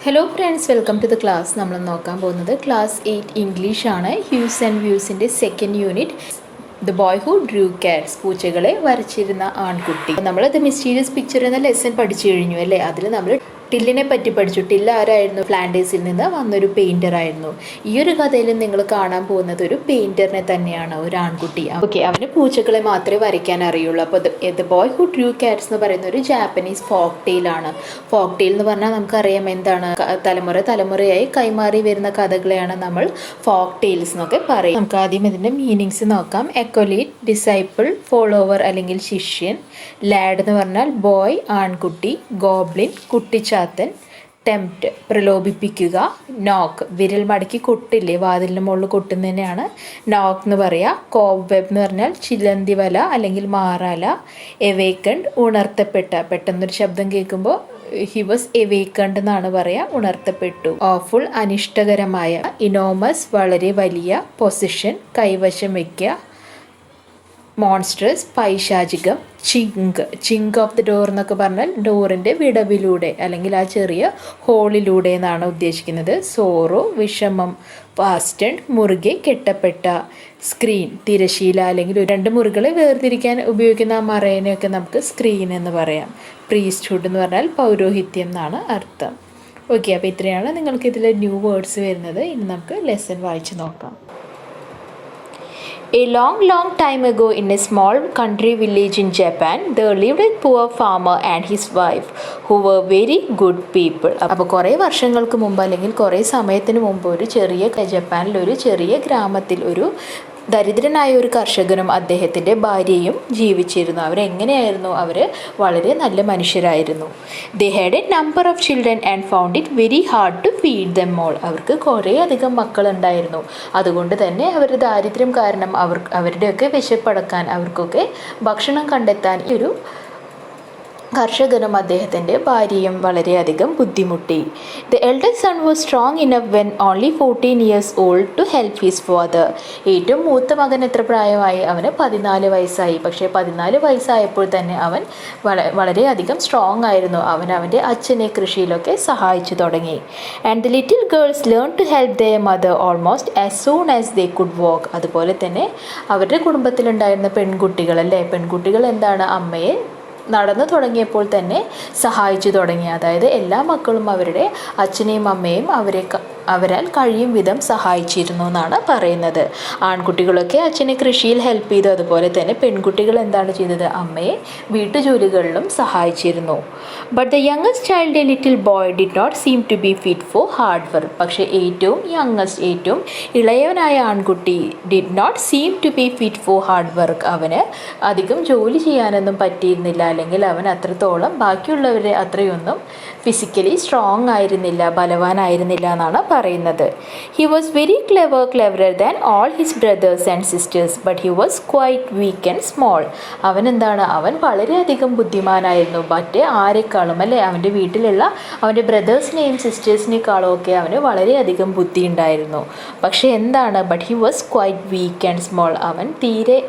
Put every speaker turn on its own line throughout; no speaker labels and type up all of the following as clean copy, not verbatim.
Hello friends, welcome to the class. നമ്മൾ നോക്കാൻ പോകുന്നത് ക്ലാസ് 8 ഇംഗ്ലീഷ് ആണ്. ഹ്യൂസ് ആൻഡ് വ്യൂസിൻ്റെ second unit the boy who drew cats, പൂച്ചകളെ വരച്ചിരുന്ന ആൺകുട്ടി. നമ്മൾ ദ മിസ്റ്റീരിയസ് പിക്ചർ എന്ന ലെസൺ പഠിച്ചു കഴിഞ്ഞു അല്ലേ. അതിൽ നമ്മൾ ടില്ലിനെ പറ്റി പഠിച്ചു. ടില്ല് ആരായിരുന്നു? ഫ്ലാൻഡേഴ്സിൽ നിന്ന് വന്നൊരു പെയിൻറ്റർ ആയിരുന്നു. ഈ ഒരു കഥയിൽ നിങ്ങൾ കാണാൻ പോകുന്നത് ഒരു പെയിൻറ്ററിനെ തന്നെയാണ്, ഒരു ആൺകുട്ടി. ഓക്കെ, അവന് പൂച്ചകളെ മാത്രമേ വരയ്ക്കാൻ അറിയുള്ളൂ. അപ്പോൾ the boy who drew Katz എന്ന് പറയുന്ന ഒരു ജാപ്പനീസ് ഫോക്ക് ടെയിലാണ്. ഫോക്ക് ടെയിൽ എന്ന് പറഞ്ഞാൽ നമുക്കറിയാം എന്താണ്, തലമുറയായി കൈമാറി വരുന്ന കഥകളെയാണ് നമ്മൾ ഫോക്ക് ടെയിൽസ് എന്നൊക്കെ പറയും. നമുക്ക് ആദ്യം ഇതിൻ്റെ മീനിങ്സ് നോക്കാം. എക്കൊലീറ്റ്, ഡിസൈപ്പിൾ, ഫോളോവർ അല്ലെങ്കിൽ ശിഷ്യൻ. ലാഡ് എന്ന് പറഞ്ഞാൽ ബോയ്, ആൺകുട്ടി. ഗോബ്ലിൻ, കുട്ടിച്ചാത്തൻ. ടെംപ്റ്റ്, പ്രലോഭിപ്പിക്കുക. നോക്ക്, വിരൽ മടക്കി കൊട്ടില്ലേ, വാതിലിന് മുകളിൽ കൊട്ടുന്നതിനെയാണ് നോക്ക് എന്ന് പറയുക. കോബ്വെബ് എന്ന് പറഞ്ഞാൽ ചിലന്തി വല അല്ലെങ്കിൽ മാറാല. എവേക്കണ്ട്, ഉണർത്തപ്പെട്ട, പെട്ടെന്നൊരു ശബ്ദം കേൾക്കുമ്പോൾ ഹി വാസ് എവേക്കണ്ട് എന്നാണ് പറയുക, ഉണർത്തപ്പെട്ടു. ഓഫുൾ, അനിഷ്ടകരമായ. ഇനോമസ്, വളരെ വലിയ. പൊസിഷൻ, കൈവശം വയ്ക്കുക. മോൺസ്ട്രസ്, പൈശാചികം. ചിങ്ക് ഓഫ് ദ ഡോർ എന്നൊക്കെ പറഞ്ഞാൽ ഡോറിൻ്റെ വിടവിലൂടെ അല്ലെങ്കിൽ ആ ചെറിയ ഹോളിലൂടെ എന്നാണ് ഉദ്ദേശിക്കുന്നത്. സോറോ, വിഷമം. പാസ്റ്റൻഡ്, മുറുകെ കെട്ടപ്പെട്ട. സ്ക്രീൻ, തിരശീല അല്ലെങ്കിൽ രണ്ട് മുറികളെ വേർതിരിക്കാൻ ഉപയോഗിക്കുന്ന ആ മറേനെയൊക്കെ നമുക്ക് സ്ക്രീൻ എന്ന് പറയാം. പ്രീസ്റ്റ്ഹുഡ് എന്ന് പറഞ്ഞാൽ പൗരോഹിത്യം എന്നാണ് അർത്ഥം. ഓക്കെ, അപ്പോൾ ഇത്രയാണ് നിങ്ങൾക്ക് ഇതിൽ ന്യൂ വേർഡ്സ് വരുന്നത്. ഇനി നമുക്ക് ലെസൺ വായിച്ച് നോക്കാം. A long time ago, in a small country village in Japan, there lived a poor farmer and his wife, who were very good people. അപ്പോൾ കുറേ വർഷങ്ങൾക്ക് മുമ്പ് അല്ലെങ്കിൽ കുറേ സമയത്തിന് മുമ്പ് ജപ്പാനിൽ ഒരു ചെറിയ ഗ്രാമത്തിൽ ഒരു ദരിദ്രനായ ഒരു കർഷകനും അദ്ദേഹത്തിൻ്റെ ഭാര്യയും ജീവിച്ചിരുന്നു. അവരെങ്ങനെയായിരുന്നു? അവർ വളരെ നല്ല മനുഷ്യരായിരുന്നു. They had a number of children and found it very hard to feed them all. അവർക്ക് കുറേ അധികം മക്കളുണ്ടായിരുന്നു. അതുകൊണ്ട് തന്നെ അവരുടെ ദാരിദ്ര്യം കാരണം അവരുടെയൊക്കെ വിശപ്പടക്കാൻ, അവർക്കൊക്കെ ഭക്ഷണം കണ്ടെത്താൻ ഒരു കർഷകനും അദ്ദേഹത്തിൻ്റെ ഭാര്യയും വളരെയധികം ബുദ്ധിമുട്ടി. The elder son was strong enough when only 14 years old to help his father. ഏറ്റവും മൂത്ത മകൻ എത്ര പ്രായമായി? അവന് 14 വയസ്സായി. പക്ഷേ 14 വയസ്സായപ്പോൾ തന്നെ അവൻ വളരെയധികം സ്ട്രോങ് ആയിരുന്നു. അവൻ അവൻ്റെ അച്ഛനെ കൃഷിയിലൊക്കെ സഹായിച്ചു തുടങ്ങി. And the little girls learn to help their mother almost as soon as they could walk. അതുപോലെ തന്നെ അവരുടെ കുടുംബത്തിലുണ്ടായിരുന്ന പെൺകുട്ടികൾ എന്താണ്, അമ്മയെ നടന്നു തുടങ്ങിയപ്പോൾ തന്നെ സഹായിച്ചു തുടങ്ങി. അതായത് എല്ലാ മക്കളും അവരുടെ അച്ഛനെയും അമ്മയും അവരാൽ കഴിയും വിധം സഹായിച്ചിരുന്നു എന്നാണ് പറയുന്നത്. ആൺകുട്ടികളൊക്കെ അച്ഛനെ കൃഷിയിൽ ഹെൽപ്പ് ചെയ്തു. അതുപോലെ തന്നെ പെൺകുട്ടികൾ എന്താണ് ചെയ്തത്? അമ്മയെ വീട്ടുജോലികളിലും സഹായിച്ചിരുന്നു. But the youngest child, a little boy, did not seem to be fit for hard work. പക്ഷേ ഏറ്റവും ഇളയവനായ ആൺകുട്ടി did not seem to be fit for hard work. അവന് അധികം ജോലി ചെയ്യാനൊന്നും പറ്റിയിരുന്നില്ല, അല്ലെങ്കിൽ അവൻ അത്രത്തോളം ബാക്കിയുള്ളവരെ അത്രയൊന്നും ഫിസിക്കലി സ്ട്രോങ് ആയിരുന്നില്ല, ബലവാനായിരുന്നില്ല എന്നാണ് പറയുന്നത്. He was very cleverer than all his brothers and sisters, but he was quite weak and small. അവൻ വളരെയധികം ബുദ്ധിമാനായിരുന്നു. മറ്റേ ആരെക്കാളും അവൻ്റെ വീട്ടിലുള്ള അവൻ്റെ ബ്രദേഴ്സിനെയും സിസ്റ്റേഴ്സിനേക്കാളും ഒക്കെ അവന് വളരെയധികം ബുദ്ധി ഉണ്ടായിരുന്നു. പക്ഷേ but he was quite weak and small. അവൻ തീരെ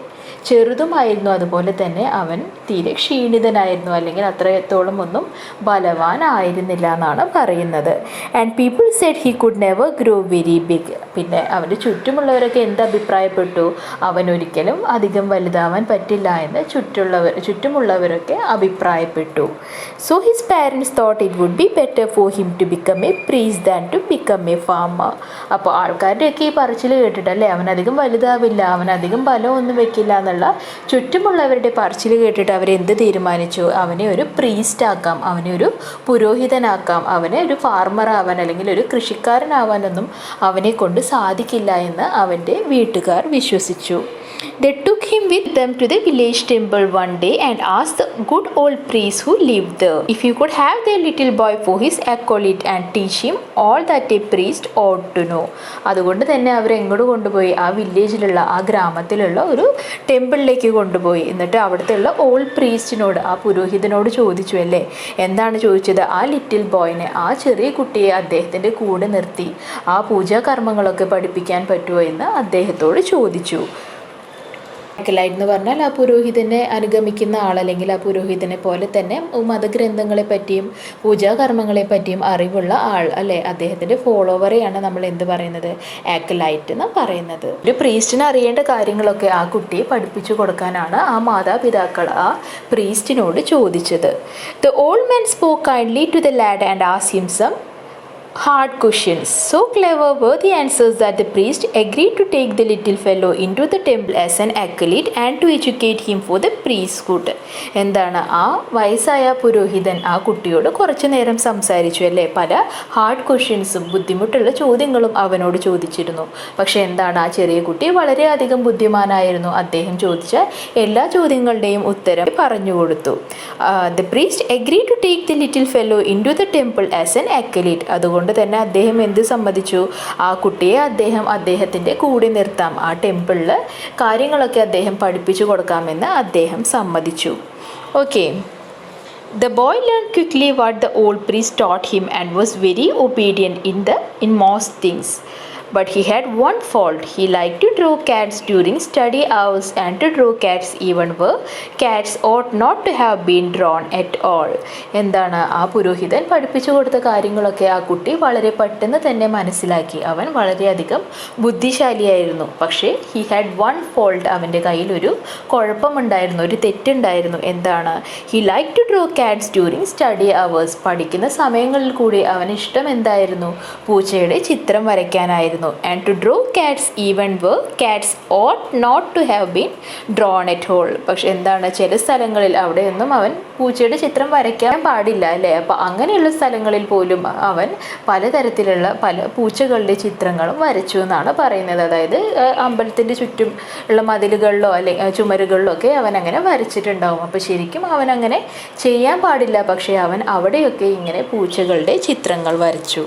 ചെറുതുമായിരുന്നു. അതുപോലെ തന്നെ അവൻ തീരെ ക്ഷീണിതനായിരുന്നു, അല്ലെങ്കിൽ അത്രത്തോളം ഒന്നും ബലവാനായിരുന്നില്ല എന്നാണ് പറയുന്നത്. And people said he could never grow very big. പിന്നെ അവൻ്റെ ചുറ്റുമുള്ളവരൊക്കെ അഭിപ്രായപ്പെട്ടു? അവൻ ഒരിക്കലും അധികം വലുതാവാൻ പറ്റില്ല എന്ന് ചുറ്റുമുള്ളവരൊക്കെ അഭിപ്രായപ്പെട്ടു. So his parents thought it would be better for him to become a priest than to become a farmer. അപ്പോൾ ആൾക്കാരുടെയൊക്കെ ഈ പറച്ചിൽ കേട്ടിട്ടല്ലേ, അവനധികം വലുതാവില്ല, അവനധികം ബലമൊന്നും വെക്കില്ല എന്നുള്ള ചുറ്റുമുള്ളവരുടെ പറച്ചിൽ കേട്ടിട്ട് അവരെന്ത് തീരുമാനിച്ചു? അവനെ ഒരു പ്രീസ്റ്റ് ആക്കാം, അവനെ ഒരു പുരോഹിതനാക്കാം, അവനെ ഒരു ഫാർമർ ആവാൻ അല്ലെങ്കിൽ ഒരു കൃഷിക്കാരനാവാനൊന്നും അവനെ കൊണ്ട് സാധിക്കില്ല എന്ന് അവൻ്റെ വീട്ടുകാർ വിശ്വസിച്ചു. They took him with them to the village temple one day and asked the good old priest who lived there if he could have their little boy for his acolyte and teach him all that a priest ought to know. അതുകൊണ്ട് തന്നെ അവരെങ്ങോട്ട് കൊണ്ടുപോയി? ആ വില്ലേജിലുള്ള, ആ ഗ്രാമത്തിലുള്ള ഒരു ടെമ്പിളിലേക്ക് കൊണ്ടുപോയി. എന്നിട്ട് അവിടുത്തെ ഓൾഡ് പ്രീസ്റ്റിനോട്, ആ പുരോഹിതനോട് ചോദിച്ചു അല്ലേ. എന്താണ് ചോദിച്ചത്? ആ ലിറ്റിൽ ബോയിനെ, ആ ചെറിയ കുട്ടിയെ അദ്ദേഹത്തിൻ്റെ കൂടെ നിർത്തി ആ പൂജാകർമ്മങ്ങളൊക്കെ പഠിപ്പിക്കാൻ പറ്റുമോ എന്ന് അദ്ദേഹത്തോട് ചോദിച്ചു. ആക്കലൈറ്റ് എന്ന് പറഞ്ഞാൽ ആ പുരോഹിതനെ അനുഗമിക്കുന്ന ആൾ, അല്ലെങ്കിൽ ആ പുരോഹിതനെ പോലെ തന്നെ മതഗ്രന്ഥങ്ങളെ പറ്റിയും പൂജാകർമ്മങ്ങളെ പറ്റിയും അറിവുള്ള ആൾ അല്ലേ, അദ്ദേഹത്തിൻ്റെ ഫോളോവറെയാണ് നമ്മൾ എന്ത് പറയുന്നത്, ആക്കലൈറ്റ് എന്ന് പറയുന്നത്. ഒരു പ്രീസ്റ്റിന് അറിയേണ്ട കാര്യങ്ങളൊക്കെ ആ കുട്ടിയെ പഠിപ്പിച്ചു കൊടുക്കാനാണ് ആ മാതാപിതാക്കൾ ആ പ്രീസ്റ്റിനോട് ചോദിച്ചത്. The old man spoke kindly to the lad and asked him some hard questions. So clever were the answers that the priest agreed to take the little fellow into the temple as an acolyte and to educate him for the priesthood. എന്താണ്, ആ വയസ്സായ പുരോഹിതൻ ആ കുട്ടിയോട് കുറച്ചു നേരം സംസാരിച്ചു അല്ലേ, പല ഹാർഡ് ക്വസ്റ്റ്യൻസും ബുദ്ധിമുട്ടുള്ള ചോദ്യങ്ങളും അവനോട് ചോദിച്ചിരുന്നു. പക്ഷെ എന്താണ്, ആ ചെറിയ കുട്ടി വളരെയധികം ബുദ്ധിമാനായിരുന്നു. അദ്ദേഹം ചോദിച്ച എല്ലാ ചോദ്യങ്ങളുടെയും ഉത്തരം പറഞ്ഞു കൊടുത്തു. The priest agreed to take the little fellow into the temple as an acolyte. അതുകൊണ്ട് തന്നെ അദ്ദേഹം എന്ത് സമ്മതിച്ചു, ആ കുട്ടിയെ അദ്ദേഹത്തിൻ്റെ കൂടെ നിർത്താം, ആ ടെമ്പിളിൽ കാര്യങ്ങളൊക്കെ അദ്ദേഹം പഠിപ്പിച്ചു കൊടുക്കാമെന്ന് അദ്ദേഹം സമ്മതിച്ചു. Okay. The boy learned quickly what the old priest taught him and was very obedient in most things. But he had one fault. He liked to draw cats during study hours and to draw cats even where cats ought not to have been drawn at all. എന്താണ്, ആ പുരോഹിതൻ പഠിപ്പിച്ചു കൊടുത്ത കാര്യങ്ങളൊക്കെ ആ കുട്ടി വളരെ പെട്ടെന്ന് തന്നെ മനസ്സിലാക്കി. അവൻ വളരെയധികം ബുദ്ധിശാലിയായിരുന്നു. പക്ഷേ ഹി ഹാഡ് വൺ ഫോൾട്ട്, അവൻ്റെ കയ്യിൽ ഒരു കുഴപ്പമുണ്ടായിരുന്നു, ഒരു തെറ്റുണ്ടായിരുന്നു. എന്താണ്, he like to draw cats during study hours. പഠിക്കുന്ന സമയങ്ങളിൽ കൂടി അവന് ഇഷ്ടം എന്തായിരുന്നു, പൂച്ചയുടെ ചിത്രം വരയ്ക്കാനായിരുന്നു. And to draw cats even where cats ought not to have been drawn at all. പക്ഷെ എന്താണ്, ചില സ്ഥലങ്ങളിൽ അവിടെയൊന്നും അവൻ പൂച്ചയുടെ ചിത്രം വരയ്ക്കാൻ പാടില്ല അല്ലേ. അപ്പോൾ അങ്ങനെയുള്ള സ്ഥലങ്ങളിൽ പോലും അവൻ പലതരത്തിലുള്ള പല പൂച്ചകളുടെ ചിത്രങ്ങളും വരച്ചു എന്നാണ് പറയുന്നത്. അതായത് അമ്പലത്തിൻ്റെ ചുറ്റും ഉള്ള മതിലുകളിലോ അല്ലെങ്കിൽ ചുമരുകളിലോ ഒക്കെ അവൻ അങ്ങനെ വരച്ചിട്ടുണ്ടാവും. അപ്പോൾ ശരിക്കും അവൻ അങ്ങനെ ചെയ്യാൻ പാടില്ല, പക്ഷേ അവൻ അവിടെയൊക്കെ ഇങ്ങനെ പൂച്ചകളുടെ ചിത്രങ്ങൾ വരച്ചു.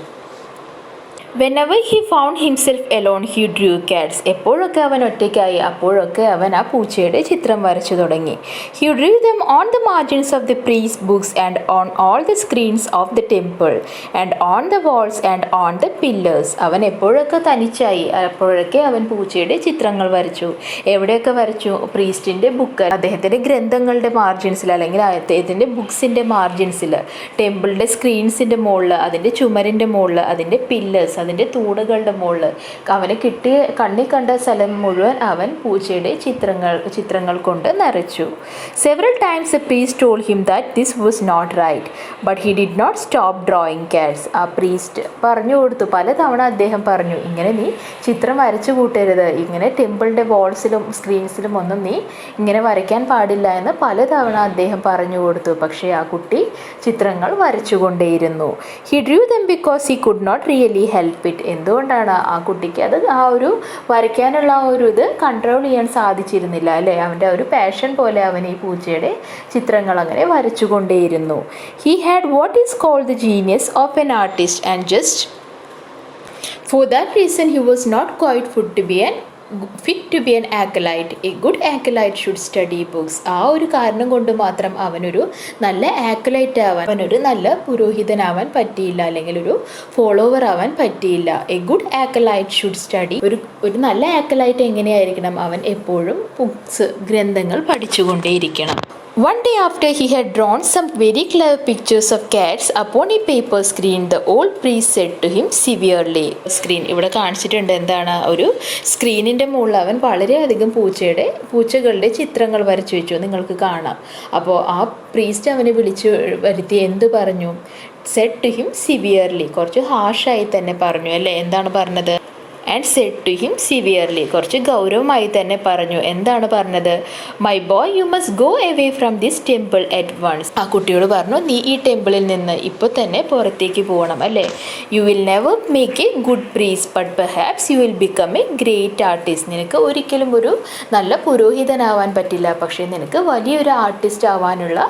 Whenever he found himself alone, he drew cats. എപ്പോഴൊക്കെ അവൻ ഒറ്റയ്ക്കായി അപ്പോഴൊക്കെ അവൻ ആ പൂച്ചയുടെ ചിത്രം വരച്ചു തുടങ്ങി. He drew them on the margins of the priest's books and on all the screens of the temple and on the walls and on the pillars. അവൻ എപ്പോഴൊക്കെ തനിച്ചായി അപ്പോഴൊക്കെ അവൻ പൂച്ചയുടെ ചിത്രങ്ങൾ വരച്ചു. എവിടെയൊക്കെ വരച്ചു, പ്രീസ്റ്റിൻ്റെ ബുക്ക്, അദ്ദേഹത്തിൻ്റെ ഗ്രന്ഥങ്ങളുടെ മാർജിൻസിൽ അല്ലെങ്കിൽ അദ്ദേഹത്തിൻ്റെ ബുക്സിൻ്റെ മാർജിൻസിൽ, ടെമ്പിളിൻ്റെ സ്ക്രീൻസിൻ്റെ മുകളിൽ, അതിൻ്റെ ചുമരിൻ്റെ മുകളിൽ, അതിൻ്റെ പില്ലേഴ്സ്, അതിൻ്റെ തൂണുകളുടെ മുകളിൽ, അവന് കിട്ടിയ കണ്ണി കണ്ട സ്ഥലം മുഴുവൻ അവൻ പൂച്ചയുടെ ചിത്രങ്ങൾ കൊണ്ട് നിറച്ചു. Several times the priest told him that this was not right, but he did not stop drawing cats. ആ പ്രീസ്റ്റ് പറഞ്ഞു കൊടുത്തു, പലതവണ അദ്ദേഹം പറഞ്ഞു, ഇങ്ങനെ നീ ചിത്രം വരച്ചു കൂട്ടരുത്, ഇങ്ങനെ ടെമ്പിളിൻ്റെ വാൾസിലും സ്ക്രീൻസിലും ഒന്നും നീ ഇങ്ങനെ വരയ്ക്കാൻ പാടില്ല എന്ന് പലതവണ അദ്ദേഹം പറഞ്ഞു കൊടുത്തു. പക്ഷേ ആ കുട്ടി ചിത്രങ്ങൾ വരച്ചുകൊണ്ടേയിരുന്നു. He drew them because he could not really help it. എന്തുകൊണ്ടാണ്, ആ കുട്ടിക്ക് അത് ആ ഒരു വരയ്ക്കാനുള്ള ആ ഒരു ഇത് കൺട്രോൾ ചെയ്യാൻ സാധിച്ചിരുന്നില്ല അല്ലേ. അവൻ്റെ ഒരു പാഷൻ പോലെ അവൻ ഈ പൂച്ചയുടെ ചിത്രങ്ങൾ അങ്ങനെ വരച്ചുകൊണ്ടേയിരുന്നു. He had what is called the genius of an artist and just for that reason he was not quite fit to be an acolyte. A good acolyte should study books. ആ ഒരു കാരണം കൊണ്ട് മാത്രം അവനൊരു നല്ല ആക്കലൈറ്റ് ആവാൻ, അവനൊരു നല്ല പുരോഹിതനാവാൻ പറ്റിയില്ല, അല്ലെങ്കിൽ ഒരു ഫോളോവർ ആവാൻ പറ്റിയില്ല. A good acolyte should study. ഒരു നല്ല ആക്കലൈറ്റ് എങ്ങനെയായിരിക്കണം, അവൻ എപ്പോഴും ബുക്സ്, ഗ്രന്ഥങ്ങൾ പഠിച്ചുകൊണ്ടേയിരിക്കണം. One day after he had drawn some very clever pictures of cats upon a paper screen, the old priest said to him severely. Screen ഇവിടെ കാണിച്ചിട്ടുണ്ട്. എന്താണ്, ഒരു സ്ക്രീനിൻ്റെ മുകളിൽ അവൻ വളരെയധികം പൂച്ചകളുടെ ചിത്രങ്ങൾ വരച്ചു വെച്ചു, നിങ്ങൾക്ക് കാണാം. അപ്പോൾ ആ പ്രീസ്റ്റ് അവനെ വിളിച്ചു വരുത്തി എന്ത് പറഞ്ഞു, said to him severely, കുറച്ച് ഹാർഷായി തന്നെ പറഞ്ഞു അല്ലേ. എന്താണ് പറഞ്ഞത്, and said to him severely, കുറച്ച് ഗൗരവമായി തന്നെ പറഞ്ഞു. എന്താണ് പറഞ്ഞത്, my boy, you must go away from this temple at once. ആ കുട്ടിയോട് പറഞ്ഞു, നീ ഈ ടെമ്പിളിൽ നിന്ന് ഇപ്പോൾ തന്നെ പുറത്തേക്ക് പോകണം അല്ലേ. you will never make a good priest, but perhaps you will become a great artist. നിനക്ക് ഒരിക്കലും ഒരു നല്ല പുരോഹിതനാവാൻ പറ്റില്ല, പക്ഷേ നിനക്ക് വലിയൊരു ആർട്ടിസ്റ്റ് ആവാനുള്ള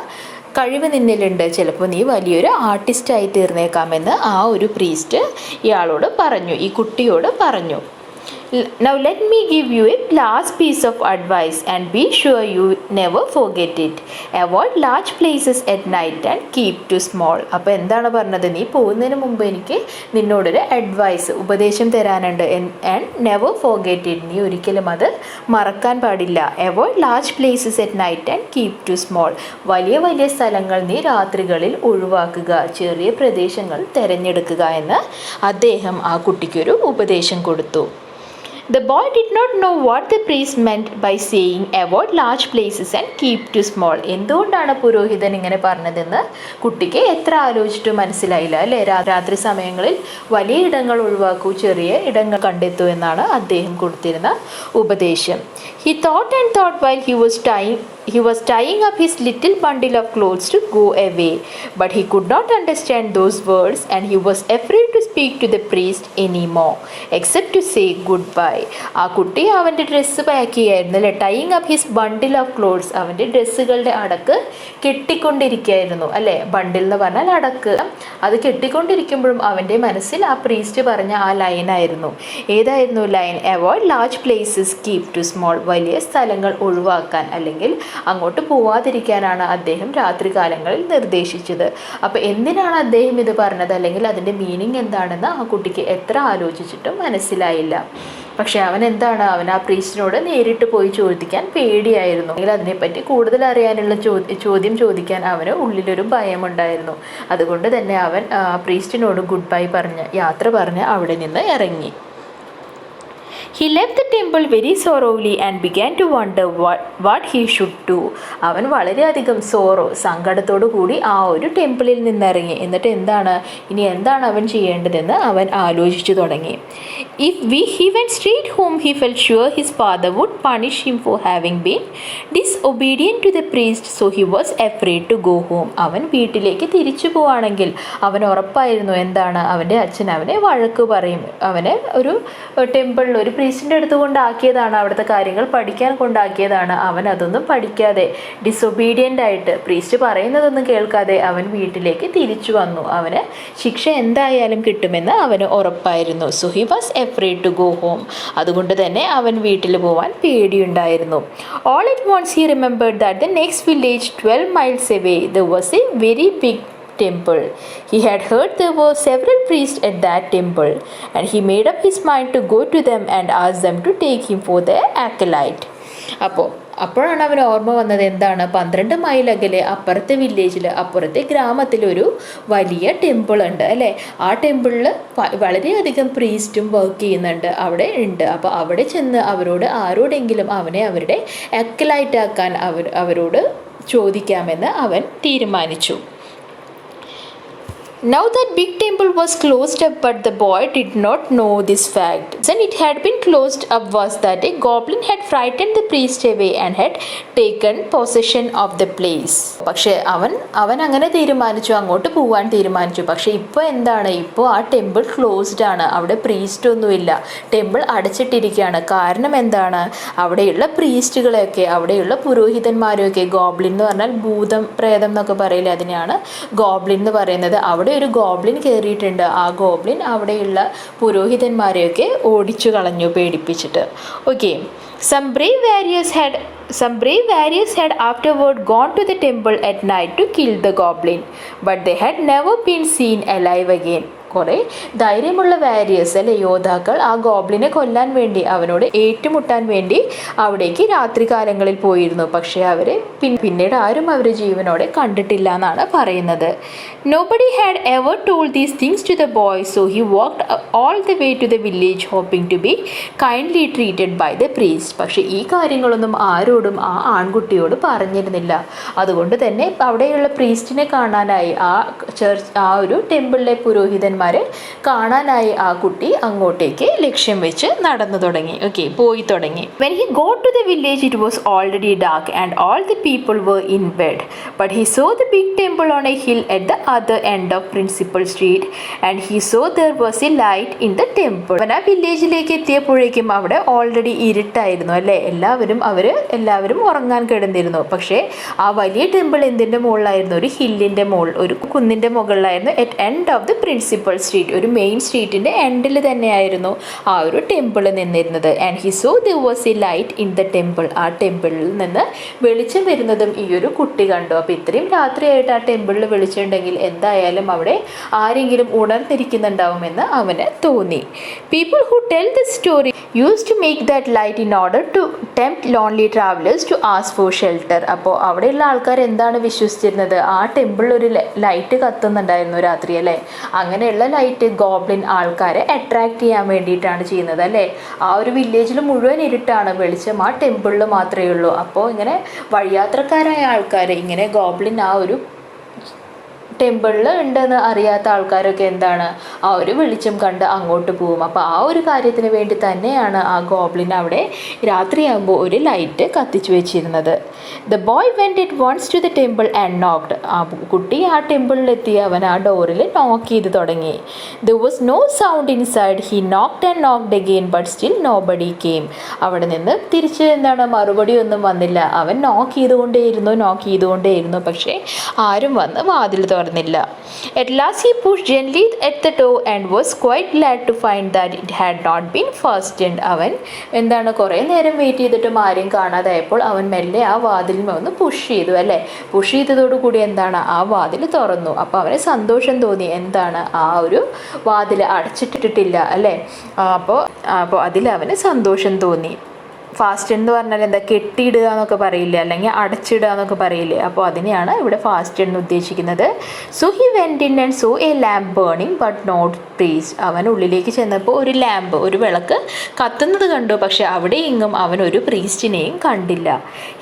കഴിവ് നിന്നിലുണ്ട്, ചിലപ്പോൾ നീ വലിയൊരു ആർട്ടിസ്റ്റായി തീർന്നേക്കാമെന്ന് ആ ഒരു പ്രീസ്റ്റ് ഇയാളോട് പറഞ്ഞു, ഈ കുട്ടിയോട് പറഞ്ഞു. Now let me give you a last piece of advice and be sure you never forget it. Avoid large places at night and keep to small. അപ്പോൾ എന്താണ് പറഞ്ഞത്? നീ പോകുന്നതിന് മുമ്പ് എനിക്ക് നിന്നോടൊരു അഡ്വൈസ്, ഉപദേശം തരാനുണ്ട്. And never forget it. നീ ഒരിക്കലും അത് മറക്കാൻ പാടില്ല. Avoid large places at night and keep to small. വലിയ വലിയ സ്ഥലങ്ങൾ നീ രാത്രികളിൽ ഒഴിവാക്കുക, ചെറിയ പ്രദേശങ്ങൾ തിരഞ്ഞെടുക്കുക എന്ന് അദ്ദേഹം ആ കുട്ടിക്കൊരു ഉപദേശം കൊടുത്തു. The boy did not know what the priest meant by saying avoid large places and keep to small. എന്തുകൊണ്ടാണ് പുരോഹിതൻ ഇങ്ങനെ പറഞ്ഞതെന്ന് കുട്ടിക്ക് എത്ര ആലോചിച്ചിട്ട് മനസ്സിലായില്ല അല്ലേ? രാത്രി സമയങ്ങളിൽ വലിയ ഇടങ്ങൾ ഒഴിവാക്കൂ, ചെറിയ ഇടങ്ങൾ കണ്ടെത്തൂ എന്നാണ് അദ്ദേഹം കൊടുത്തിരുന്ന ഉപദേശം. He thought and thought while he was tying up his little bundle of clothes to go away, but he could not understand those words and he was afraid to speak to the priest anymore except to say goodbye. ആ കുട്ടി അവൻ്റെ dress pack ചെയ്യായിരുന്നു അല്ലേ? Tying up his bundle of clothes, അവൻ്റെ ഡ്രസ്സുകളുടെ അടക്ക് കെട്ടിക്കൊണ്ടിരിക്കുകയായിരുന്നു അല്ലേ? ബണ്ടിൽ എന്ന് പറഞ്ഞാൽ അടക്ക്. അത് കെട്ടിക്കൊണ്ടിരിക്കുമ്പോഴും അവൻ്റെ മനസ്സിൽ ആ പ്രീസ്റ്റ് പറഞ്ഞ ആ ലൈനായിരുന്നു. ഏതായിരുന്നു line? Avoid large places keep to small. വലിയ സ്ഥലങ്ങൾ ഒഴിവാക്കാൻ അല്ലെങ്കിൽ അങ്ങോട്ട് പോവാതിരിക്കാനാണ് അദ്ദേഹം രാത്രി കാലങ്ങളിൽ നിർദ്ദേശിച്ചത്. അപ്പോൾ എന്തിനാണ് അദ്ദേഹം ഇത് പറഞ്ഞത്, അല്ലെങ്കിൽ അതിൻ്റെ മീനിങ് എന്താണെന്ന് ആ കുട്ടിക്ക് എത്ര ആലോചിച്ചിട്ടും മനസ്സിലായില്ല. പക്ഷെ അവൻ ആ പ്രീസ്റ്റിനോട് നേരിട്ട് പോയി ചോദിക്കാൻ പേടിയായിരുന്നു. അല്ലെങ്കിൽ അതിനെപ്പറ്റി കൂടുതൽ അറിയാനുള്ള ചോദ്യം ചോദിക്കാൻ അവന് ഉള്ളിലൊരു ഭയമുണ്ടായിരുന്നു. അതുകൊണ്ട് തന്നെ അവൻ പ്രീസ്റ്റിനോട് ഗുഡ് ബൈ പറഞ്ഞ് യാത്ര പറഞ്ഞ് അവിടെ നിന്ന് ഇറങ്ങി. He left the temple very sorrowfully and began to wonder what he should do. അവൻ വളരെയധികം സങ്കടത്തോടു കൂടി ആ ഒരു ടെമ്പിളിൽ നിന്നിറങ്ങി. എന്നിട്ട് ഇനി എന്താണ് അവൻ ചെയ്യേണ്ടതെന്ന് അവൻ ആലോചിച്ചു തുടങ്ങി. He went straight home. He felt sure his father would punish him for having been disobedient to the priest, so he was afraid to go home. അവൻ വീട്ടിലേക്ക് തിരിച്ചു പോവാണെങ്കിൽ അവൻ ഉറപ്പായിരുന്നു അവൻ്റെ അച്ഛൻ അവനെ വഴക്ക് പറയും. അവനെ ഒരു ടെമ്പിളിൽ ഒരു പ്രീസ്റ്റിൻ്റെ അടുത്ത് കൊണ്ടാക്കിയതാണ്, അവിടുത്തെ കാര്യങ്ങൾ പഠിക്കാൻ കൊണ്ടാക്കിയതാണ്. അവൻ അതൊന്നും പഠിക്കാതെ ഡിസൊബീഡിയൻ്റ് ആയിട്ട് പ്രീസ്റ്റ് പറയുന്നതൊന്നും കേൾക്കാതെ അവൻ വീട്ടിലേക്ക് തിരിച്ചു വന്നു. അവന് ശിക്ഷ എന്തായാലും കിട്ടുമെന്ന് അവന് ഉറപ്പായിരുന്നു. So he was afraid to go home. അതുകൊണ്ട് തന്നെ അവൻ വീട്ടിൽ പോവാൻ പേടിയുണ്ടായിരുന്നു. All at once he remembered that the next village 12 miles away there was a very big temple. He had heard there were several priests at that temple and he made up his mind to go to them and ask them to take him for their acolyte. അപ്പോഴാണ് അവന് ഓർമ്മ വന്നത് 12 mile അകലെ അപ്പുറത്തെ വില്ലേജിൽ, അപ്പുറത്തെ ഗ്രാമത്തിലൊരു വലിയ temple ഉണ്ട് അല്ലേ? ആ ടെമ്പിളിൽ വളരെയധികം പ്രീസ്റ്റും വർക്ക് ചെയ്യുന്നുണ്ട് അവിടെ ഉണ്ട്. അപ്പോൾ അവിടെ ചെന്ന് ആരോടെങ്കിലും അവനെ അവരുടെ അക്കലൈറ്റ് ആക്കാൻ അവരോട് ചോദിക്കാമെന്ന് അവൻ തീരുമാനിച്ചു. Now that big temple was closed up, but the boy did not know this fact. When it had been closed up was that a goblin had frightened the priest away and had taken possession of the place. പക്ഷേ അവൻ അങ്ങനെ തീരുമാനിച്ചു, അങ്ങോട്ട് പോകാൻ തീരുമാനിച്ചു. പക്ഷേ ഇപ്പോൾ ആ ടെമ്പിൾ ക്ലോസ്ഡ് ആണ്, അവിടെ പ്രീസ്റ്റ് ഒന്നുമില്ല, ടെമ്പിൾ അടച്ചിട്ടിരിക്കുകയാണ്. കാരണം അവിടെയുള്ള പ്രീസ്റ്റുകളെയൊക്കെ, അവിടെയുള്ള പുരോഹിതന്മാരെയൊക്കെ, ഗോബ്ലിൻ എന്ന് പറഞ്ഞാൽ ഭൂതം പ്രേതം എന്നൊക്കെ പറയില്ലേ, അതിനെയാണ് ഗോബ്ലിൻ എന്ന് പറയുന്നത്. അവിടെ ഒരു ഗോബ്ലിൻ കയറിയിട്ടുണ്ട്. ആ ഗോബ്ലിൻ അവിടെയുള്ള പുരോഹിതന്മാരെയൊക്കെ ഓടിച്ചു കളഞ്ഞു പേടിപ്പിച്ചിട്ട്. Okay, some brave warriors had afterward gone to the temple at night to kill the goblin, but they had never been seen alive again. കുറേ ധൈര്യമുള്ള വാരിയേഴ്സ് അല്ലെ, യോദ്ധാക്കൾ ആ ഗോബ്ലിനെ കൊല്ലാൻ വേണ്ടി, അവനോട് ഏറ്റുമുട്ടാൻ വേണ്ടി അവിടേക്ക് രാത്രികാലങ്ങളിൽ പോയിരുന്നു. പക്ഷേ അവരെ പിന്നീട് ആരും അവരെ ജീവനോടെ കണ്ടിട്ടില്ല എന്നാണ് പറയുന്നത്. Nobody had ever told these things to the boy, so he walked all the way to the village hoping to be kindly treated by the priest. പക്ഷേ ഈ കാര്യങ്ങളൊന്നും ആരോടും ആ ആൺകുട്ടിയോട് പറഞ്ഞിരുന്നില്ല. അതുകൊണ്ട് തന്നെ അവിടെയുള്ള പ്രീസ്റ്റിനെ കാണാനായി, ആ ഒരു ടെമ്പിളിലെ പുരോഹിതന്മാരെ കാണാനായി ആ കുട്ടി അങ്ങോട്ടേക്ക് ലക്ഷ്യം വെച്ച് നടന്നു തുടങ്ങി. പോയി തുടങ്ങി. When he got to the village it was already dark and all the people were in bed, but he saw the big temple on a hill at the other end of principal street and he saw there was a light in the temple. അവൻ ആ വില്ലേജിലേക്ക് എത്തിയപ്പോഴേക്കും അവിടെ already ഇരുട്ടായിരുന്നു അല്ലേ? എല്ലാവരും എല്ലാവരും ഉറങ്ങാൻ കിടന്നിരുന്നു. പക്ഷേ ആ വലിയ ടെമ്പിൾ എന്തിൻ്റെ മുകളിലായിരുന്നു? ഒരു ഹില്ലിൻ്റെ മുകളിൽ, ഒരു കുന്നിൻ്റെ മുകളിലായിരുന്നു. At end of the principal street, ഒരു മെയിൻ സ്ട്രീറ്റിൻ്റെ എൻഡിൽ തന്നെയായിരുന്നു ആ ഒരു ടെമ്പിൾ നിന്നിരുന്നത്. And he saw there was a light in the temple, ആ ടെമ്പിളിൽ നിന്ന് വെളിച്ചം വരുന്നതും ഈ ഒരു കുട്ടി കണ്ടു. അപ്പോൾ ഇത്രയും രാത്രിയായിട്ട് ആ ടെമ്പിളിൽ വെളിച്ചമുണ്ടെങ്കിൽ എന്തായാലും അവിടെ ആരെങ്കിലും ഉണർന്നിരിക്കുന്നുണ്ടാവുമെന്ന് അവന് തോന്നി. People who tell the story use to make that light in order to tempt lonely travellers to ask for shelter. അപ്പോൾ അവിടെയുള്ള ആൾക്കാർ എന്താണ് വിശ്വസിച്ചിരുന്നത്? ആ ടെമ്പിളിൽ ഒരു ലൈറ്റ് കത്തുന്നുണ്ടായിരുന്നു രാത്രി അല്ലേ? അങ്ങനെയുള്ള ലൈറ്റ് ഗോബ്ലിൻ ആൾക്കാരെ അട്രാക്റ്റ് ചെയ്യാൻ വേണ്ടിയിട്ടാണ് ചെയ്യുന്നത് അല്ലേ? ആ ഒരു വില്ലേജിൽ മുഴുവൻ ഇരുട്ടാണ്, വെളിച്ചം ആ ടെമ്പിളിൽ മാത്രമേ ഉള്ളൂ. അപ്പോൾ ഇങ്ങനെ വഴിയാത്രക്കാരായ ആൾക്കാർ ഇങ്ങനെ ഗോബ്ലിൻ ആ ഒരു ടെമ്പിളിൽ ഉണ്ടെന്ന് അറിയാത്ത ആൾക്കാരൊക്കെ എന്താണ്, ആ ഒരു വെളിച്ചം കണ്ട് അങ്ങോട്ട് പോവും. അപ്പോൾ ആ ഒരു കാര്യത്തിന് വേണ്ടി തന്നെയാണ് ആ ഗോബ്ലിൻ അവിടെ രാത്രിയാകുമ്പോൾ ഒരു ലൈറ്റ് കത്തിച്ചു വെച്ചിരുന്നത്. The boy went it once to the temple and knocked. ആ കുട്ടി ആ ടെമ്പിളിലെത്തി അവൻ ആ ഡോറിൽ നോക്ക് ചെയ്ത് തുടങ്ങി. There was no sound inside. He knocked and knocked again but still nobody came. അവിടെ നിന്ന് തിരിച്ച് മറുപടി ഒന്നും വന്നില്ല. അവൻ നോക്ക് ചെയ്തുകൊണ്ടേയിരുന്നു, പക്ഷേ ആരും വന്ന് വാതിൽ തുറന്നില്ല. At last he pushed gently at the door and was quite glad to find that it had not been fastened. അവൻ കുറേ നേരം വെയിറ്റ് ചെയ്തിട്ടും ആരെയും കാണാതായപ്പോൾ അവൻ മെല്ലെ ആ വാതിലിൽ ഒന്ന് പുഷ് ചെയ്തു അല്ലേ? പുഷ് ചെയ്തതോടുകൂടി ആ വാതിൽ തുറന്നു. അപ്പോൾ അവന് സന്തോഷം തോന്നി. ആ ഒരു വാതിൽ അടച്ചിട്ടിട്ടില്ല അല്ലേ? അപ്പോൾ അതിൽ അവന് സന്തോഷം തോന്നി. ഫാസ്റ്റ് എന്ന് പറഞ്ഞാൽ എന്താ? കെട്ടിയിടുക എന്നൊക്കെ പറയില്ലേ, അല്ലെങ്കിൽ അടച്ചിടുക എന്നൊക്കെ പറയില്ലേ? അപ്പോൾ അതിനെയാണ് ഇവിടെ ഫാസ്റ്റ് എന്ന് ഉദ്ദേശിക്കുന്നത്. So he went in and saw a lamp burning but not priest. അവൻ ഉള്ളിലേക്ക് ചെന്നപ്പോൾ ഒരു ലാമ്പ്, ഒരു വിളക്ക് കത്തുന്നത് കണ്ടു. പക്ഷെ അവിടെ എങ്ങും അവൻ ഒരു പ്രീസ്റ്റിനെയും കണ്ടില്ല.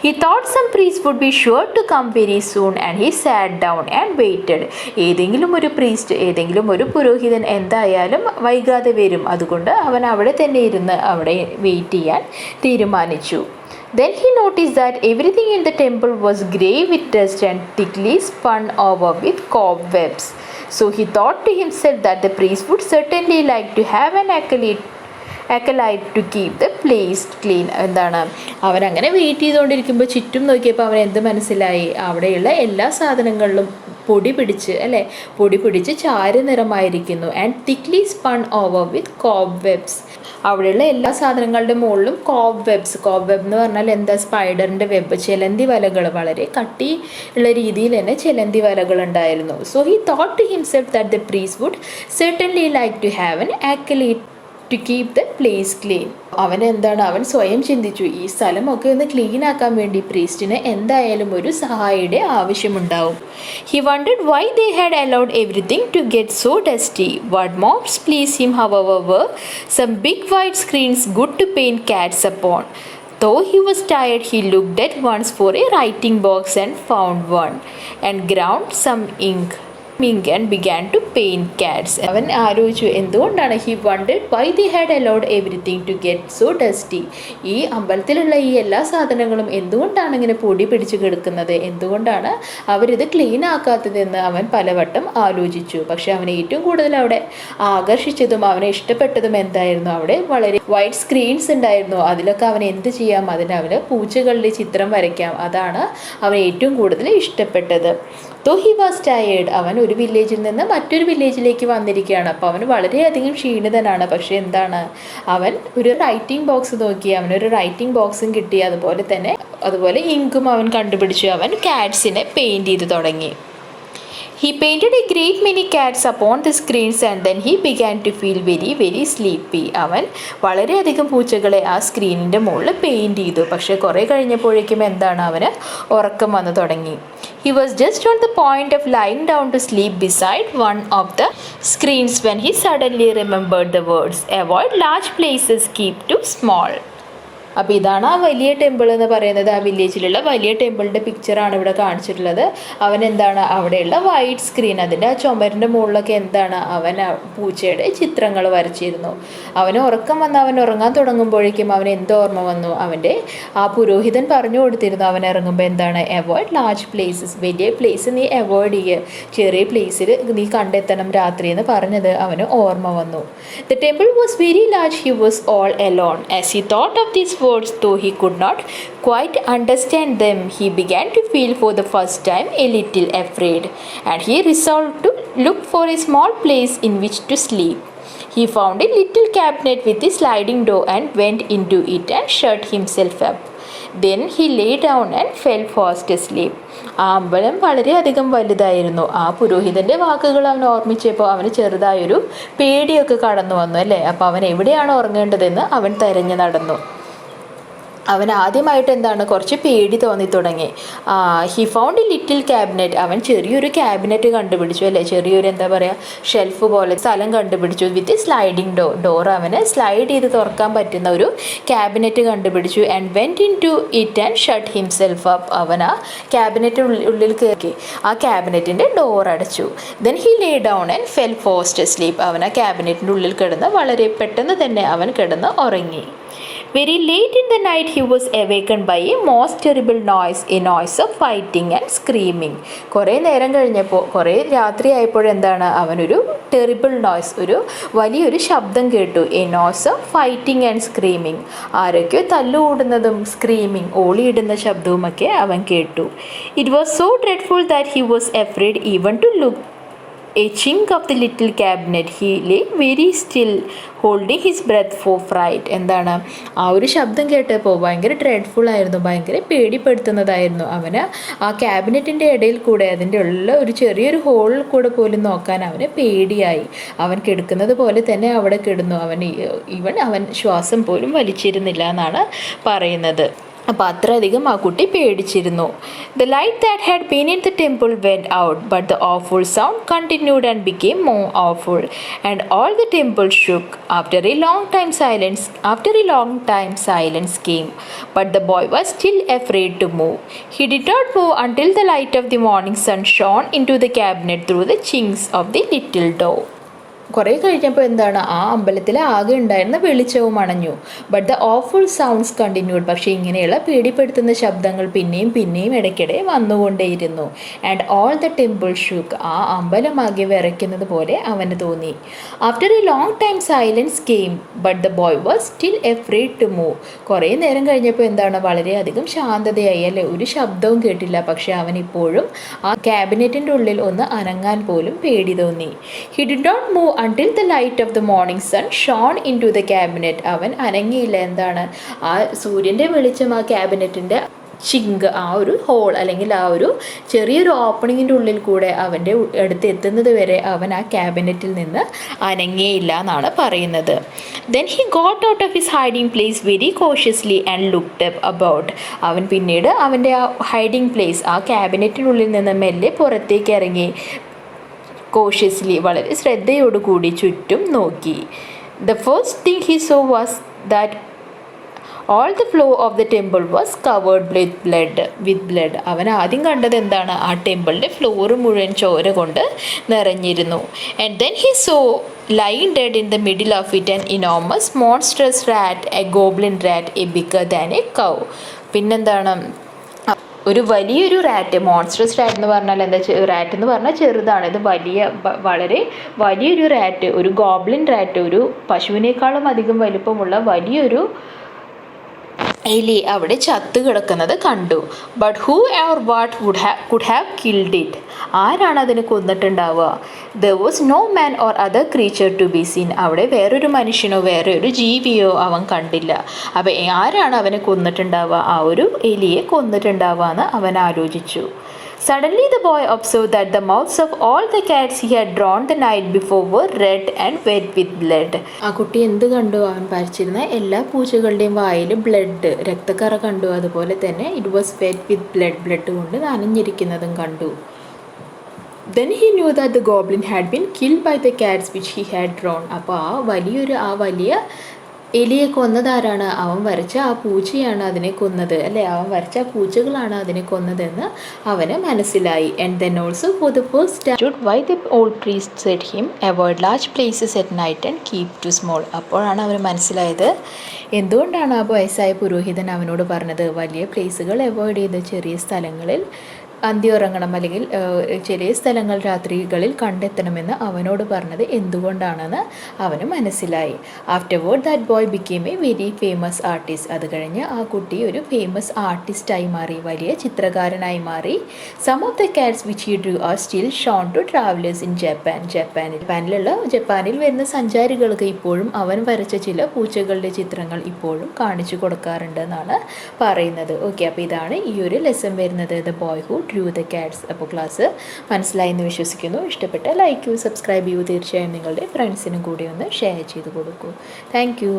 He thought some priest would be sure to come very soon and he sat down and waited. ഏതെങ്കിലും ഒരു പ്രീസ്റ്റ്, ഏതെങ്കിലും ഒരു പുരോഹിതൻ എന്തായാലും വൈകാതെ വരും, അതുകൊണ്ട് അവൻ അവിടെ തന്നെ ഇരുന്ന് അവിടെ വെയിറ്റ് ചെയ്യാൻ തീരുമാനിച്ചു. Then he noticed that everything in the temple was grey with dust and thickly spun over with cobwebs. So he thought to himself that the priest would certainly like to have an acolyte to keep the place clean. അവൻ അങ്ങനെ wait ചെയ്തുകൊണ്ടിരിക്കുമ്പോൾ ചുറ്റും നോക്കിയപ്പോൾ അവൻ എന്ത് മനസ്സിലായി? അവിടെയുള്ള എല്ലാ സാധനങ്ങളിലും പൊടി പിടിച്ച് ചാര നിറമായിരിക്കുന്നു. And thickly spun over with cobwebs. അവിടെയുള്ള എല്ലാ സാധനങ്ങളുടെ മുകളിലും കോബ്വെബ് എന്ന് പറഞ്ഞാൽ സ്പൈഡറിൻ്റെ വെബ്, ചിലന്തി വലകൾ, വളരെ കട്ടി ഉള്ള രീതിയിൽ തന്നെ ചിലന്തി വലകൾ ഉണ്ടായിരുന്നു. So he thought to himself that the priest would certainly like to have an acolyte to keep the place clean. അവൻ സ്വയം ചിന്തിച്ചു, ഈ സ്ഥലമൊക്കെ ഒന്ന് ക്ലീൻ ആക്കാൻ വേണ്ടി പ്രീസ്റ്റിന് എന്തായാലും ഒരു സഹായിയുടെ ആവശ്യമുണ്ടാവും. He wondered why they had allowed everything to get so dusty. What most pleased him, however, were some big white screens good to paint cats upon. Though he was tired, he looked at once for a writing box and found one, and ground some ink and began to paint cats. അവൻ ആലോചിച്ചു എന്തുകൊണ്ടാണ്, he wondered why they had allowed everything to get so dusty. ഈ അമ്പലത്തിലുള്ള ഈ എല്ലാ സാധനങ്ങളും എന്തുകൊണ്ടാണ് ഇങ്ങനെ പൊടി പിടിച്ച് കിടക്കുന്നത്, എന്തുകൊണ്ടാണ് അവരിത് ക്ലീൻ ആക്കാത്തതെന്ന് അവൻ പലവട്ടം ആലോചിച്ചു. പക്ഷെ അവനെ ഏറ്റവും കൂടുതൽ അവിടെ ആകർഷിച്ചതും അവനെ ഇഷ്ടപ്പെട്ടതും എന്തായിരുന്നു? അവിടെ വളരെ വൈറ്റ് സ്ക്രീൻസ് ഉണ്ടായിരുന്നു. അതിലൊക്കെ അവൻ എന്ത് ചെയ്യാം? അവന് പൂച്ചകളുടെ ചിത്രം വരയ്ക്കാം. അതാണ് അവൻ ഏറ്റവും കൂടുതൽ ഇഷ്ടപ്പെട്ടത്. Though he was tired, അവൻ ഒരു വില്ലേജിൽ നിന്ന് മറ്റൊരു വില്ലേജിലേക്ക് വന്നിരിക്കുകയാണ്. അപ്പോൾ അവന് വളരെയധികം ക്ഷീണിതനാണ്. പക്ഷേ അവൻ ഒരു റൈറ്റിംഗ് ബോക്സ് നോക്കി, അവനൊരു റൈറ്റിംഗ് ബോക്സും കിട്ടി. അതുപോലെ ഇങ്കും അവൻ കണ്ടുപിടിച്ചു. അവൻ കാറ്റ്സിനെ പെയിൻറ് ചെയ്ത് തുടങ്ങി. He painted a great many cats upon the screens and then he began to feel very, very sleepy. അവൻ വളരെയധികം പൂച്ചകളെ ആ സ്ക്രീനിൻ്റെ മുകളിൽ പെയിൻറ് ചെയ്തു. പക്ഷേ കുറേ കഴിഞ്ഞപ്പോഴേക്കും അവന് ഉറക്കം വന്നു തുടങ്ങി. He was just on the point of lying down to sleep beside one of the screens when he suddenly remembered the words, "Avoid large places, keep to small." അപ്പോൾ ഇതാണ് ആ വലിയ ടെമ്പിൾ എന്ന് പറയുന്നത്. ആ വില്ലേജിലുള്ള വലിയ ടെമ്പിളിൻ്റെ പിക്ചറാണ് ഇവിടെ കാണിച്ചിട്ടുള്ളത്. അവൻ അവിടെയുള്ള വൈറ്റ് സ്ക്രീൻ, അതിൻ്റെ ആ ചുമരിൻ്റെ മുകളിലൊക്കെ അവൻ പൂച്ചയുടെ ചിത്രങ്ങൾ വരച്ചിരുന്നു. അവന് ഉറക്കം വന്ന് അവൻ ഉറങ്ങാൻ തുടങ്ങുമ്പോഴേക്കും അവൻ ഓർമ്മ വന്നു? അവൻ്റെ ആ പുരോഹിതൻ പറഞ്ഞു കൊടുത്തിരുന്നു അവൻ ഇറങ്ങുമ്പോൾ അവോയ്ഡ് ലാർജ് പ്ലേസസ്, വലിയ പ്ലേസ് നീ അവോയ്ഡ് ചെയ്യുക, ചെറിയ പ്ലേസിൽ നീ കണ്ടെത്തണം രാത്രി എന്ന് പറഞ്ഞത് അവന് ഓർമ്മ വന്നു. The temple was very large. He was all alone. As he thought of these words, though he could not quite understand them. He began to feel for the first time a little afraid, and he resolved to look for a small place in which to sleep. He found a little cabinet with a sliding door and went into it and shut himself up. Then he lay down and fell fast asleep. ആ അമ്പലം വളരെയധികം വലുതായിരുന്നു. ആ പുരോഹിതൻ്റെ വാക്കുകൾ അവൻ ഓർമ്മിച്ചപ്പോൾ അവന് ചെറുതായൊരു പേടിയൊക്കെ കടന്നു വന്നു അല്ലേ. അപ്പോൾ അവൻ എവിടെയാണ് ഉറങ്ങേണ്ടതെന്ന് അവൻ തിരഞ്ഞു നടന്നു. അവൻ ആദ്യമായിട്ട് എന്താണ് കുറച്ച് പേടി തോന്നി തുടങ്ങി. He found A little cabinet. അവൻ ചെറിയൊരു ക്യാബിനറ്റ് കണ്ടുപിടിച്ചു അല്ലേ, ചെറിയൊരു എന്താ പറയുക ഷെൽഫ് പോലെ സ്ഥലം കണ്ടുപിടിച്ചു. വിത്ത് സ്ലൈഡിങ് ഡോർ അവന് സ്ലൈഡ് ചെയ്ത് തുറക്കാൻ പറ്റുന്ന ഒരു ക്യാബിനറ്റ് കണ്ടുപിടിച്ചു. And went in to it and shut himself up. അവൻ ആ ക്യാബിനറ്റിനുള്ളിൽ കയറി ആ ക്യാബിനറ്റിൻ്റെ ഡോർ അടച്ചു. Then he lay down and fell fast sleep. അവൻ ആ ക്യാബിനറ്റിൻ്റെ ഉള്ളിൽ കിടന്ന് വളരെ പെട്ടെന്ന് തന്നെ അവൻ കിടന്ന് ഉറങ്ങി. Very late in the night he was awakened by a most terrible noise, a noise of fighting and screaming. കുറേ നേരം കഴിഞ്ഞപ്പോൾ, കുറേ രാത്രിയായപ്പോഴെന്താണ് അവനൊരു ടെറിബിൾ നോയ്സ്, ഒരു വലിയൊരു ശബ്ദം കേട്ടു. A noise of fighting and screaming. ആരൊക്കെയോ തല്ലുകൂടുന്നതും സ്ക്രീമിങ് ഓളിയിടുന്ന ശബ്ദവുമൊക്കെ അവൻ കേട്ടു. It was so dreadful that he was afraid even to look a chink of the little cabinet. He lay very still, holding his breath for fright. എന്താണ് ആ ഒരു ശബ്ദം കേട്ടപ്പോൾ ഭയങ്കര ഡ്രെഡ്ഫുൾ ആയിരുന്നു, ഭയങ്കര പേടിപ്പെടുത്തുന്നതായിരുന്നു. അവന് ആ ക്യാബിനറ്റിൻ്റെ ഇടയിൽ കൂടെ അതിൻ്റെ ഉള്ള ഒരു ചെറിയൊരു ഹോളിൽ കൂടെ പോലും നോക്കാൻ അവന് പേടിയായി. അവൻ കിടക്കുന്നത് പോലെ തന്നെ അവിടെ കിടന്നു. അവൻ ശ്വാസം പോലും വലിച്ചിരുന്നില്ല എന്നാണ് പറയുന്നത്. അപ്പോൾ അത്രയധികം ആ കുട്ടി പേടിച്ചിരുന്നു. The light that had been in the temple went out, but the awful sound continued and became more awful, and all the temple shook. After a long time silence came, but the boy was still afraid to move. He did not move until the light of the morning sun shone into the cabinet through the chinks of the little door. കുറേ കഴിഞ്ഞപ്പോൾ എന്താണ് ആ അമ്പലത്തിൽ ആകെ ഉണ്ടായിരുന്ന വെളിച്ചവും അണഞ്ഞു. But the awful sounds continued. പക്ഷേ ഇങ്ങനെയുള്ള പേടിപ്പെടുത്തുന്ന ശബ്ദങ്ങൾ പിന്നെയും പിന്നെയും ഇടയ്ക്കിടെ വന്നുകൊണ്ടേയിരുന്നു. And all the temple shook. ആ അമ്പലമാകെ വിറയ്ക്കുന്നത് പോലെ അവന് തോന്നി. After a long time silence came, but the boy was still afraid to move. കുറേ നേരം കഴിഞ്ഞപ്പോൾ എന്താണ് വളരെയധികം ശാന്തതയായി അല്ലേ, ഒരു ശബ്ദവും കേട്ടില്ല. പക്ഷേ അവൻ ഇപ്പോഴും ആ ക്യാബിനറ്റിൻ്റെ ഉള്ളിൽ ഒന്ന് അനങ്ങാൻ പോലും പേടി തോന്നി. He did not move until the light of the morning sun shone into the cabinet. അവൻ അനങ്ങിയില്ല. എന്താണ് ആ സൂര്യൻ്റെ വെളിച്ചം ആ ക്യാബിനറ്റിൻ്റെ ചിങ്ക്, ആ ഒരു ഹോൾ അല്ലെങ്കിൽ ആ ഒരു ചെറിയൊരു ഓപ്പണിങ്ങിൻ്റെ ഉള്ളിൽ കൂടെ അവൻ്റെ അടുത്ത് എത്തുന്നത് വരെ അവൻ ആ ക്യാബിനറ്റിൽ നിന്ന് അനങ്ങിയില്ല എന്നാണ് പറയുന്നത്. Then he got out of his hiding place very cautiously and looked about. അവൻ പിന്നീട് അവൻ്റെ ആ ഹൈഡിങ് പ്ലേസ് ആ ക്യാബിനറ്റിനുള്ളിൽ നിന്ന് മെല്ലെ പുറത്തേക്ക് ഇറങ്ങി. കോഷ്യസ്ലി വളരെ ശ്രദ്ധയോടുകൂടി ചുറ്റും നോക്കി. The first thing he so was that all the floor of the temple was covered with blood. അവൻ ആദ്യം കണ്ടത് എന്താണ്, ആ ടെമ്പിളിൻ്റെ ഫ്ലോറ് മുഴുവൻ ചോര കൊണ്ട് നിറഞ്ഞിരുന്നു. And then he so lying dead in the middle of it an enormous monstrous rat, a goblin rat, a bigger than a cow. പിന്നെന്താണ് ഒരു വലിയൊരു റാറ്റ്. മോൺസ്ട്രസ് റാറ്റ് എന്ന് പറഞ്ഞാൽ എന്താ, റാറ്റ് എന്ന് പറഞ്ഞാൽ ചെറുതാണ്. ഇത് വളരെ വലിയൊരു റാറ്റ്, ഒരു ഗോബ്ലിൻ റാറ്റ്, ഒരു പശുവിനേക്കാളും അധികം വലിപ്പമുള്ള വലിയൊരു എലി അവിടെ ചത്തു കിടക്കുന്നത് കണ്ടു. But who or what could have killed it. ആരാണ് അതിനെ കൊന്നിട്ടുണ്ടാവുക? There was no man or other creature to be seen. അവിടെ വേറൊരു മനുഷ്യനോ വേറെ ഒരു ജീവിയോ അവൻ കണ്ടില്ല. അപ്പോൾ ആരാണ് അവനെ കൊന്നിട്ടുണ്ടാവുക, ആ ഒരു എലിയെ കൊന്നിട്ടുണ്ടാവുക എന്ന് അവൻ ആലോചിച്ചു. Suddenly the boy observed that the mouths of all the cats he had drawn the night before were red and wet with blood. ആ കുട്ടി എന്ത് കണ്ടു? അവൻ വരച്ചിരുന്ന എല്ലാ പൂച്ചകളുടെയും വായിൽ ബ്ലഡ്, രക്തക്കറ കണ്ടു. അതുപോലെ തന്നെ it was wet with blood കൊണ്ട് നനഞ്ഞിരിക്കുന്നതും കണ്ടു. Then he knew that the goblin had been killed by the cats which he had drawn. അപ്പോൾ ആ വലിയ എലിയെ കൊന്നതാരാണ്? അവൻ വരച്ച ആ പൂച്ചയാണ് അതിനെ കൊന്നത് അല്ലേ, അവൻ വരച്ച ആ പൂച്ചകളാണ് അതിനെ കൊന്നതെന്ന് അവന് മനസ്സിലായി. And then also for the first time why the old priest said him avoid large places at night and keep to small. അപ്പോഴാണ് അവന് മനസ്സിലായത് എന്തുകൊണ്ടാണ് ആ വയസ്സായ പുരോഹിതൻ അവനോട് പറഞ്ഞത് വലിയ പ്ലേസുകൾ അവോയ്ഡ് ചെയ്ത് ചെറിയ സ്ഥലങ്ങളിൽ അന്തിയുറങ്ങണം അല്ലെങ്കിൽ ചെറിയ സ്ഥലങ്ങൾ രാത്രികളിൽ കണ്ടെത്തണമെന്ന് അവനോട് പറഞ്ഞത് എന്തുകൊണ്ടാണെന്ന് അവന് മനസ്സിലായി. Afterward that boy became A very famous artist. അത് കഴിഞ്ഞ് ആ കുട്ടി ഒരു ഫേമസ് ആർട്ടിസ്റ്റായി മാറി, വലിയ ചിത്രകാരനായി മാറി. Some of the cats which he drew are still shown to travellers in ജപ്പാനിൽ വരുന്ന സഞ്ചാരികൾക്ക് ഇപ്പോഴും അവൻ വരച്ച ചില പൂച്ചകളുടെ ചിത്രങ്ങൾ ഇപ്പോഴും കാണിച്ചു കൊടുക്കാറുണ്ട് എന്നാണ് പറയുന്നത്. ഓക്കെ, അപ്പോൾ ഇതാണ് ഈ ഒരു ലെസൺ വരുന്നത്, the boy who Drew the Katz. അപ്പോൾ ക്ലാസ് മനസ്സിലായി എന്ന് വിശ്വസിക്കുന്നു. ഇഷ്ടപ്പെട്ട ലൈക്ക് ചെയ്യൂ, സബ്സ്ക്രൈബ് ചെയ്യൂ. തീർച്ചയായും നിങ്ങളുടെ ഫ്രണ്ട്സിനും കൂടി ഒന്ന് ഷെയർ ചെയ്ത് കൊടുക്കൂ. Thank you.